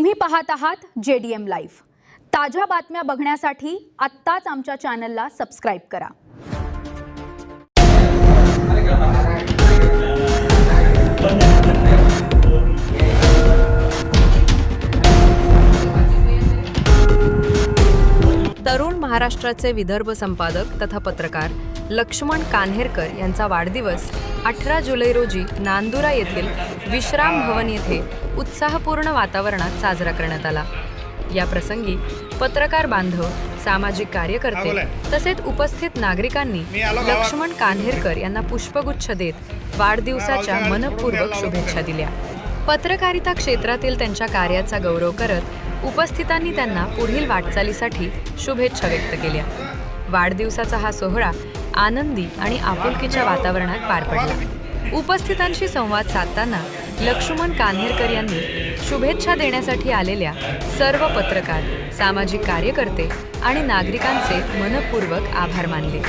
तुम्ही पाहत आहात JDM लाईव्ह। ताज्या बातम्या बघण्यासाठी आत्ताच आमच्या चॅनलला सबस्क्राइब करा। तरुण महाराष्ट्राचे विदर्भ संपादक तथा पत्रकार लक्ष्मण कान्हेरकर यांचा वाढदिवस 18 जुलै रोजी नांदुरा येथील विश्राम भवन येथे उत्साहपूर्ण वातावरणात साजरा करण्यात आला। या प्रसंगी पत्रकार बांधव, सामाजिक कार्यकर्ते तसेच उपस्थित नागरिकांनी लक्ष्मण कान्हेरकर यांना पुष्पगुच्छ देत वाढदिवसाच्या मनपूर्वक शुभेच्छा दिल्या। पत्रकारिता क्षेत्रातील त्यांच्या कार्याचा गौरव करत उपस्थितांनी त्यांना पुढील वाटचालीसाठी शुभेच्छा व्यक्त केल्या। वाढदिवसाचा हा सोहळा आनंदी आणि आपुलकीच्या वातावरणात पार पडला। उपस्थितांशी संवाद साधताना लक्ष्मण कान्हेरकर यांनी शुभेच्छा देण्यासाठी आलेल्या सर्व पत्रकार, सामाजिक कार्यकर्ते आणि नागरिकांचे मनपूर्वक आभार मानले।